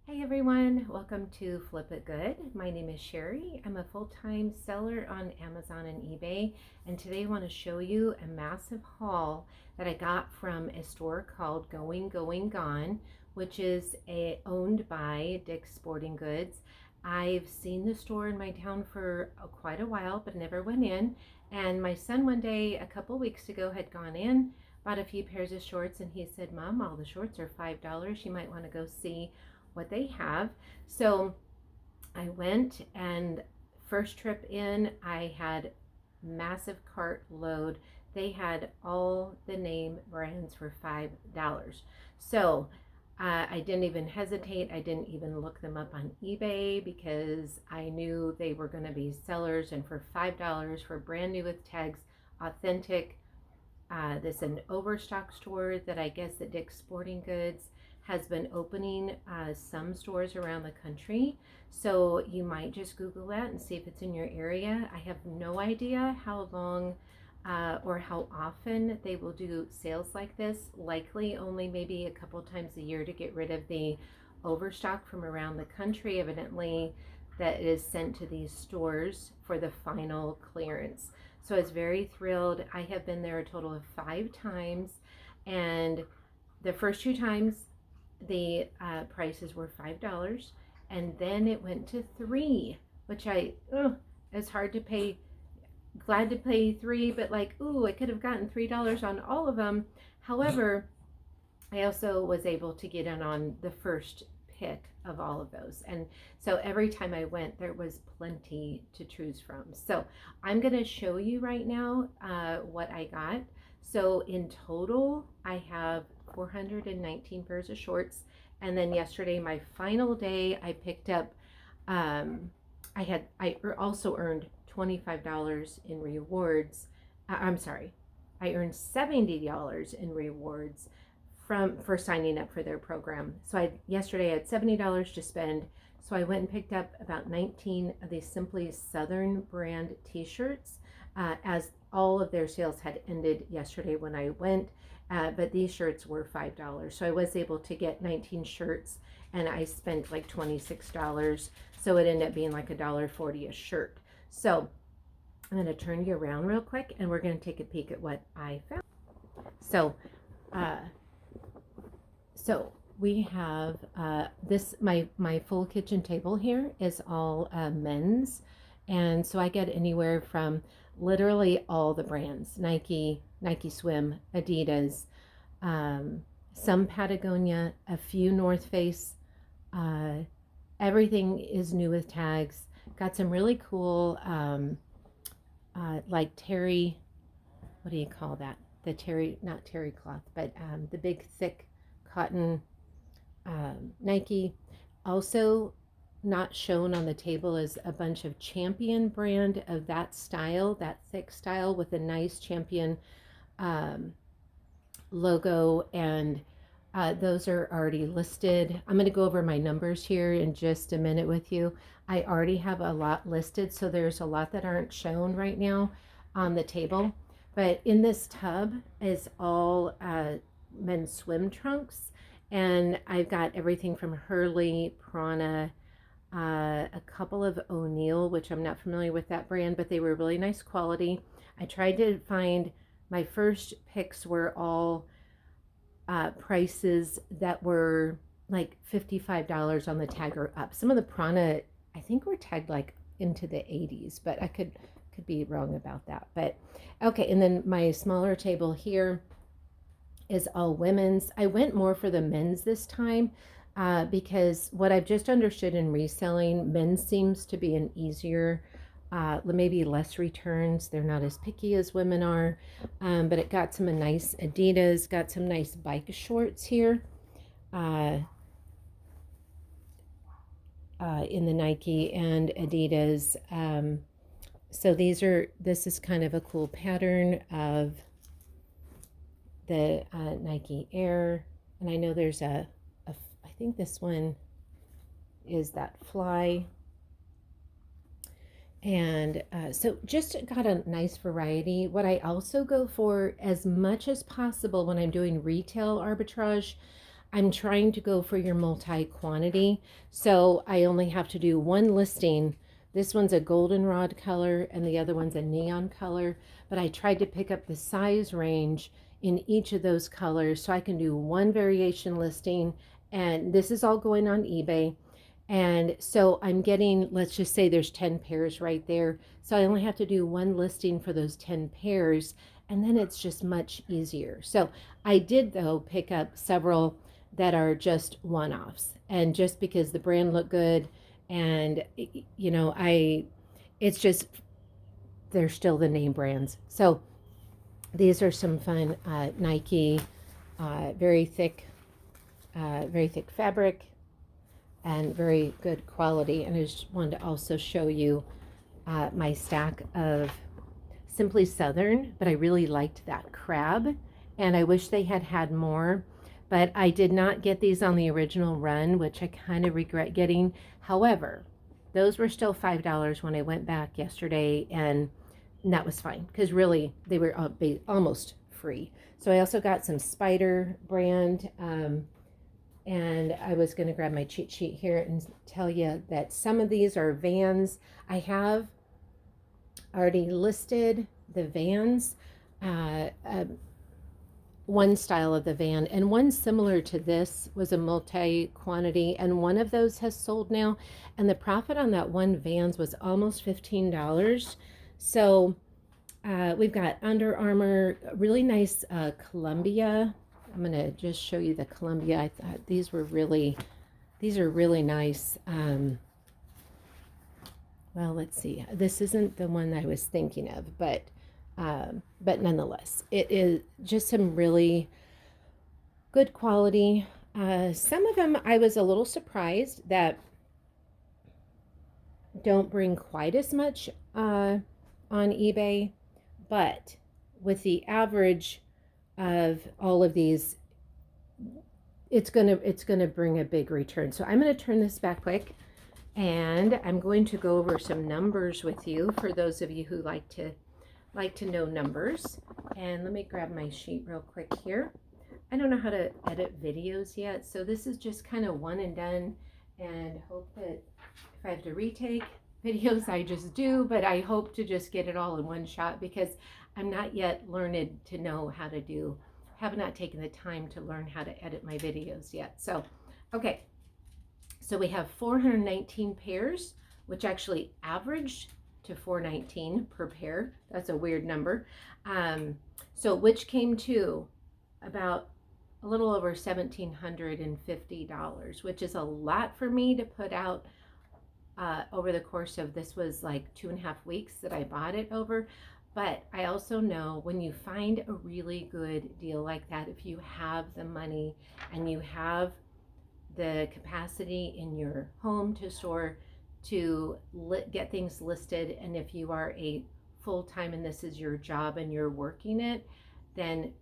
Hey everyone, welcome to Flip It Good. My name is Sherry. I'm a full-time seller on Amazon and eBay, and today I want to show you a massive haul that I got from a store called Going Going Gone, which is owned by Dick's Sporting Goods. I've seen the store in my town for quite a while, but never went in. And my son one day, a couple weeks ago, had gone in, bought a few pairs of shorts, and he said, "Mom, all the shorts are $5. You might want to go see what they have." So I went, and first trip in, I had massive cart load. They had all the name brands for $5. So I didn't even hesitate. I didn't even look them up on eBay because I knew they were going to be sellers. And for $5 for brand new with tags, authentic, this is an overstock store that I guess that Dick's Sporting Goods has been opening some stores around the country. So you might just Google that and see if it's in your area. I have no idea how long or how often they will do sales like this. Likely only maybe a couple times a year to get rid of the overstock from around the country, evidently, that is sent to these stores for the final clearance. So I was very thrilled. I have been there a total of 5 times, and the first 2 times the prices were $5, and then it went to 3, which it's hard to pay. Glad to pay 3, but like, ooh, I could have gotten $3 on all of them. However, I also was able to get in on the first pick of all of those. And so every time I went, there was plenty to choose from. So I'm going to show you right now what I got. So in total, I have 419 pairs of shorts. And then yesterday, my final day, I picked up, I also earned $25 in rewards. I'm sorry, I earned $70 in rewards for signing up for their program. So yesterday I had $70 to spend. So I went and picked up about 19 of these Simply Southern brand t-shirts, as all of their sales had ended yesterday when I went. But these shirts were $5. So I was able to get 19 shirts, and I spent like $26. So it ended up being like $1.40 a shirt. So I'm going to turn you around real quick, and we're going to take a peek at what I found. So, so we have my full kitchen table here is all men's, and so I get anywhere from literally all the brands: Nike, Nike Swim, Adidas, some Patagonia, a few North Face. Everything is new with tags. Got some really cool like terry, what do you call that? The terry, not terry cloth, but the big thick cotton Nike. Also not shown on the table is a bunch of Champion brand of that style, that thick style with a nice Champion logo, and those are already listed. I'm going to go over my numbers here in just a minute with you. I already have a lot listed, so there's a lot that aren't shown right now on the table. But in this tub is all men's swim trunks, and I've got everything from Hurley, Prana, a couple of O'Neill, which I'm not familiar with that brand, but they were really nice quality. I tried to find, my first picks were all prices that were like $55 on the tag or up. Some of the Prana, I think, were tagged like into the 80s, but I could be wrong about that. But okay, and then my smaller table here is all women's. I went more for the men's this time because what I've just understood in reselling, men's seems to be an easier, maybe less returns. They're not as picky as women are, but it got some nice Adidas, got some nice bike shorts here in the Nike and Adidas. So this is kind of a cool pattern of the Nike Air, and I know there's I think this one is that Fly, and so just got a nice variety. What I also go for as much as possible when I'm doing retail arbitrage, I'm trying to go for your multi-quantity. So I only have to do one listing. This one's a goldenrod color and the other one's a neon color. But I tried to pick up the size range in each of those colors so I can do one variation listing. And this is all going on eBay. And so I'm getting, let's just say there's 10 pairs right there. So I only have to do one listing for those 10 pairs, and then it's just much easier. So I did, though, pick up several that are just one-offs. And just because the brand looked good and, you know, it's just, they're still the name brands. So these are some fun Nike, very thick fabric and very good quality. And I just wanted to also show you my stack of Simply Southern, but I really liked that crab, and I wish they had had more, but I did not get these on the original run, which I kind of regret getting. However, those were still $5 when I went back yesterday, and that was fine because really they were almost free. So I also got some Spider brand, and I was going to grab my cheat sheet here and tell you that some of these are Vans. I have already listed the Vans, one style of the Van, and one similar to this was a multi-quantity, and one of those has sold now, and the profit on that one Vans was almost $15. So we've got Under Armour, really nice Columbia. I'm going to just show you the Columbia. I thought these are really nice. Well, let's see. This isn't the one I was thinking of, but nonetheless, it is just some really good quality. Some of them I was a little surprised that don't bring quite as much on eBay, but with the average of all of these, it's gonna bring a big return. So I'm gonna turn this back quick, and I'm going to go over some numbers with you for those of you who like to know numbers. And let me grab my sheet real quick here. I don't know how to edit videos yet, so this is just kind of one and done, and hope that if I have to retake videos, I just do, but I hope to just get it all in one shot because I'm not yet learned to know how to do, have not taken the time to learn how to edit my videos yet. So, okay, so we have 419 pairs, which actually averaged to 419 per pair. That's a weird number. So which came to about a little over $1,750, which is a lot for me to put out over the course of, this was like 2.5 weeks that I bought it over. But I also know when you find a really good deal like that, if you have the money and you have the capacity in your home to store to get things listed, and if you are a full-time and this is your job and you're working it, then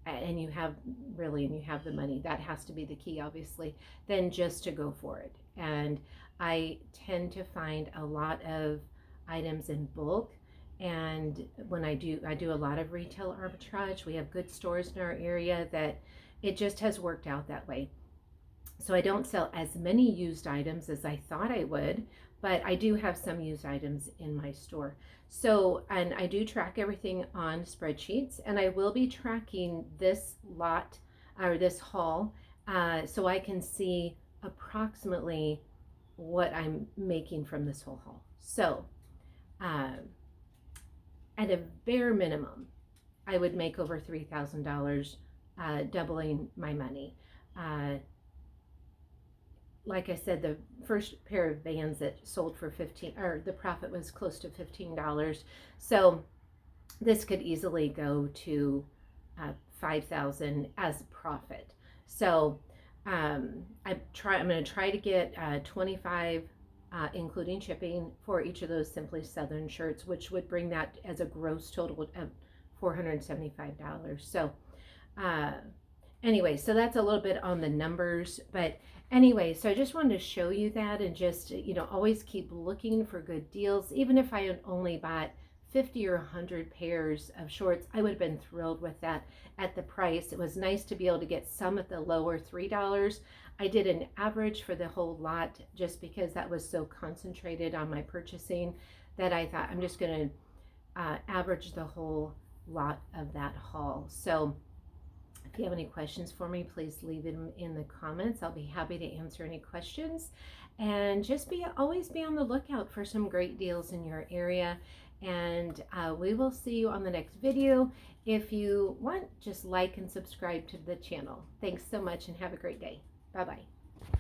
and you have the money, that has to be the key, obviously, then just to go for it. And I tend to find a lot of items in bulk, and when I do a lot of retail arbitrage. We have good stores in our area that it just has worked out that way. So I don't sell as many used items as I thought I would, but I do have some used items in my store. So, and I do track everything on spreadsheets, and I will be tracking this lot or this haul so I can see approximately what I'm making from this whole haul. So at a bare minimum, I would make over $3,000 doubling my money. Like I said, the first pair of Vans that sold for $15, or the profit was close to $15. So this could easily go to $5,000 as profit. So I'm going to try to get 25, including shipping, for each of those Simply Southern shirts, which would bring that as a gross total of $475. So anyway, so that's a little bit on the numbers, but anyway, so I just wanted to show you that, and just, always keep looking for good deals. Even if I only bought 50 or 100 pairs of shorts, I would have been thrilled with that at the price. It was nice to be able to get some at the lower $3. I did an average for the whole lot just because that was so concentrated on my purchasing that I thought I'm just going to average the whole lot of that haul. So if you have any questions for me, please leave them in the comments. I'll be happy to answer any questions. And just always be on the lookout for some great deals in your area. And we will see you on the next video. If you want, just like and subscribe to the channel. Thanks so much and have a great day. Bye-bye.